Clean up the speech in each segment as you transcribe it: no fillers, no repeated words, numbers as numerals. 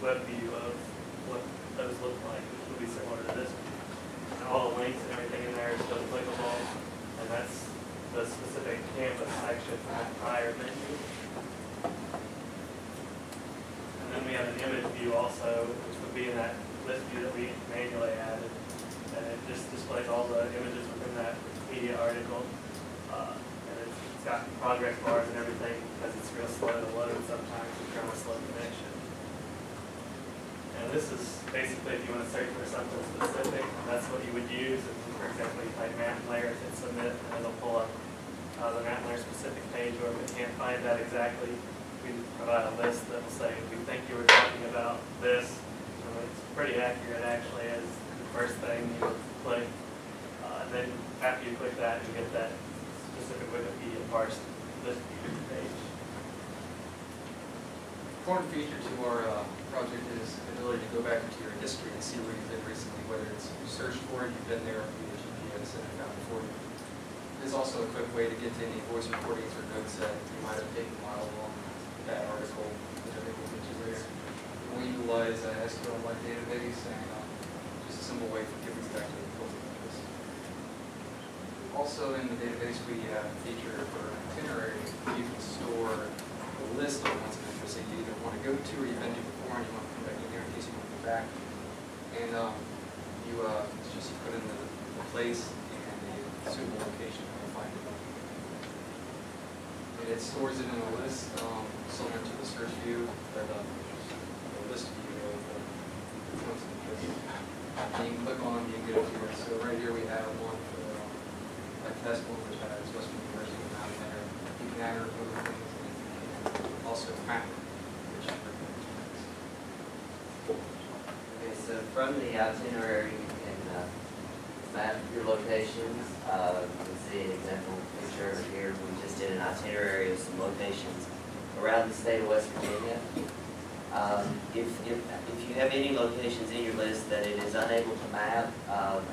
web view of what those look like, which will be similar to this. And all the links and everything in there is still clickable, and that's the specific campus section from that prior menu. And then we have an image view also, which would be in that list view that we manually added. And it just displays all the images within that media article. And it's got progress bars and everything because it's real slow to load sometimes if you're on a slow connection. And this is basically if you want to search for something specific, that's what you would use. And for example, you type map layer, hit submit, and it'll pull up the map layer specific page. Or if we can't find that exactly, we provide a list that will say, we think you were talking about this. It's pretty accurate actually as the first thing you would click. And then after you click that, you get that specific Wikipedia parsed list view page. Important feature to our project is the ability to go back into your history and see where you've been recently, whether it's you searched for it, you've been there via GPS and it found it for you. There's also a quick way to get to any voice recordings or notes that you might have taken while along that article, which I think we'll get to later. We utilize a SQLite database and just a simple way for giving back to the filter campus. Also in the database we have a feature for itinerary. You can store a list of ones of interest that you either want to go to or you've been to before and you want to come back in here in case you want to go back. And it's just you put in the place and a suitable location and you'll find it. And it stores it in a list similar to the search view, or the list view of the ones of interest. And you can click on them, you can get it here. So right here we have one for a test one which has Western University around there. You can add or remove things. Also map, which is okay, so from the itinerary you can map your locations. You can see an example picture here. We just did an itinerary of some locations around the state of West Virginia. If you have any locations in your list that it is unable to map,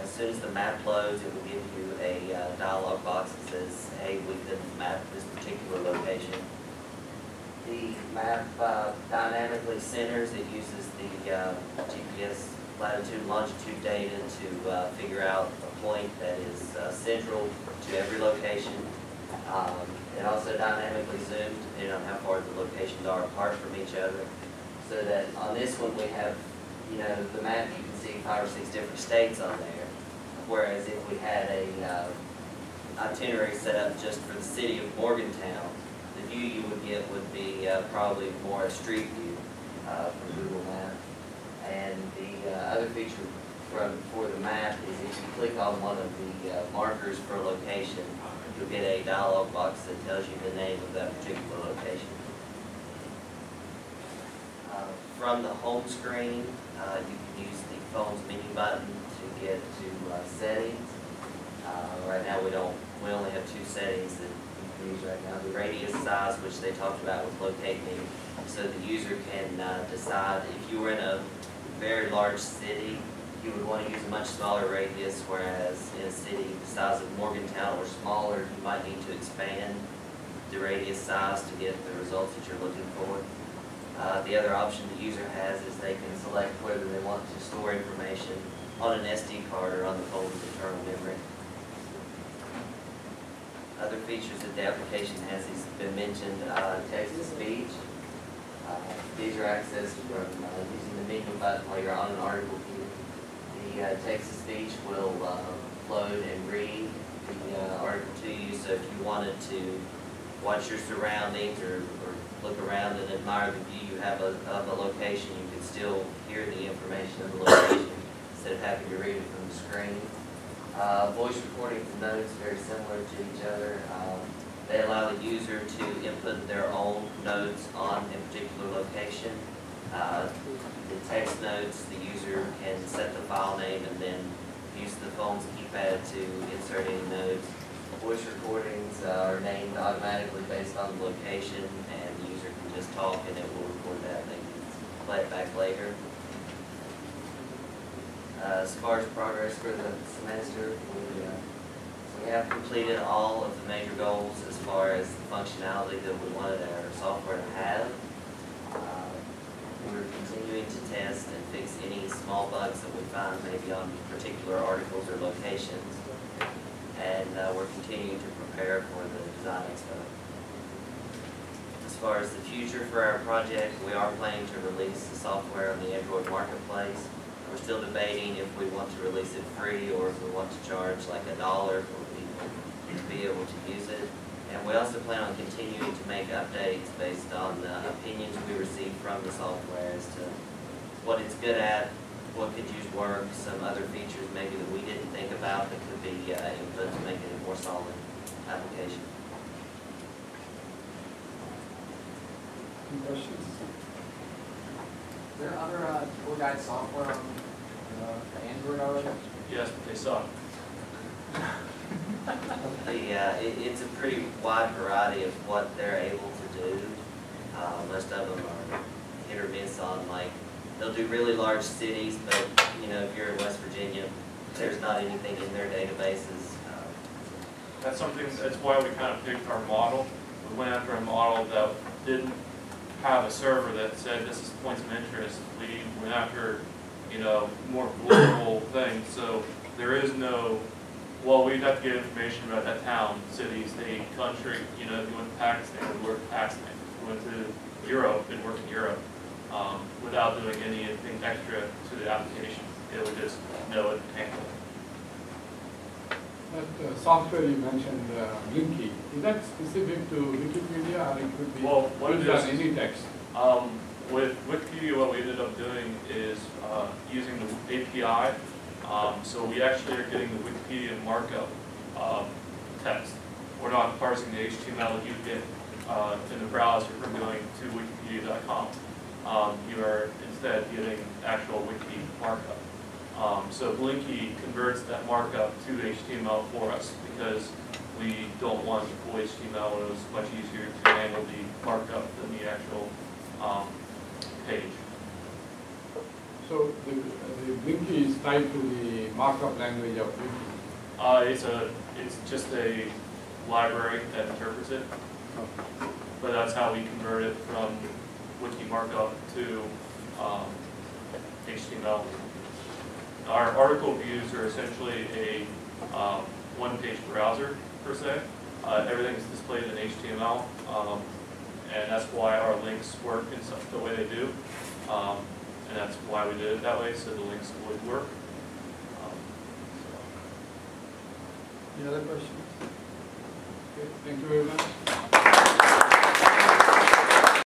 as soon as the map loads, it will give you a dialog box that says, hey, we couldn't map this particular location. The map dynamically centers. It uses the GPS latitude and longitude data to figure out a point that is central to every location. It also dynamically zooms depending on how far the locations are apart from each other. So that on this one we have, the map, you can see 5 or 6 different states on there. Whereas if we had a itinerary set up just for the city of Morgantown, the view you would get would be probably more a street view from Google Maps. And the other feature for the map is if you click on one of the markers for a location, you'll get a dialog box that tells you the name of that particular location. From the home screen, you can use the phone's menu button to get to settings. Right now we only have 2 settings that you can use right now. The radius size, which they talked about with locate me, so the user can decide if you were in a very large city, you would want to use a much smaller radius, whereas in a city the size of Morgantown or smaller, you might need to expand the radius size to get the results that you're looking for. The other option the user has is they can select whether they want to store information on an SD card or on the phone's internal memory. Other features that the application has been mentioned, text-to-speech. These are accessed from using the menu button while you're on an article view. The text-to-speech will load and read the article to you, so if you wanted to watch your surroundings or look around and admire the view you have of a location, you can still hear the information of the location instead of having to read it from the screen. Voice recording and notes, very similar to each other. They allow the user to input their own notes on a particular location. The text notes, the user can set the file name and then use the phone's keypad to insert any notes. Voice recordings are named automatically based on the location, and the user can just talk and it will record that and they can play it back later. As far as progress for the semester, we have completed all of the major goals as far as the functionality that we wanted our software to have. We're continuing to small bugs that we find maybe on particular articles or locations. And we're continuing to prepare for the Design Expo. As far as the future for our project, we are planning to release the software on the Android Marketplace. We're still debating if we want to release it free or if we want to charge like $1 for people to be able to use it. And we also plan on continuing to make updates based on the opinions we receive from the software as to what it's good at, what could use work, some other features maybe that we didn't think about that could be input to make it a more solid application. Any questions? Is there other tour guide software on the Android already? Yes, but they suck. It's a pretty wide variety of what they're able to do. Most of them are hit or miss on, like, they'll do really large cities, but, you know, if you're in West Virginia, there's not anything in their databases. That's something, that's why we kind of picked our model. We went after a model that didn't have a server that said this is points of interest. We went after, you know, more global things. So there is no, well, we'd have to get information about that town, city, state, country. You know, if you went to Pakistan, we'd work in Pakistan. If you went to Europe, we'd work in Europe. Without doing anything extra to the application. It would just know it and handle it. That software you mentioned, Blinky, is that specific to Wikipedia or it could be Well, what it used on is- any text? With Wikipedia, what we ended up doing is using the API. So we actually are getting the Wikipedia markup text. We're not parsing the HTML you get in the browser from going to wikipedia.com. You are instead getting actual wiki markup. So Blinky converts that markup to HTML for us because we don't want full HTML. It was much easier to handle the markup than the actual page. So the Blinky is tied to the markup language of Wiki. It's just a library that interprets it. But that's how we convert it from wiki markup to HTML. Our article views are essentially a one-page browser per se. Everything's displayed in HTML, and that's why our links work in such the way they do. And that's why we did it that way, so the links would work. Any other questions? Okay, thank you very much.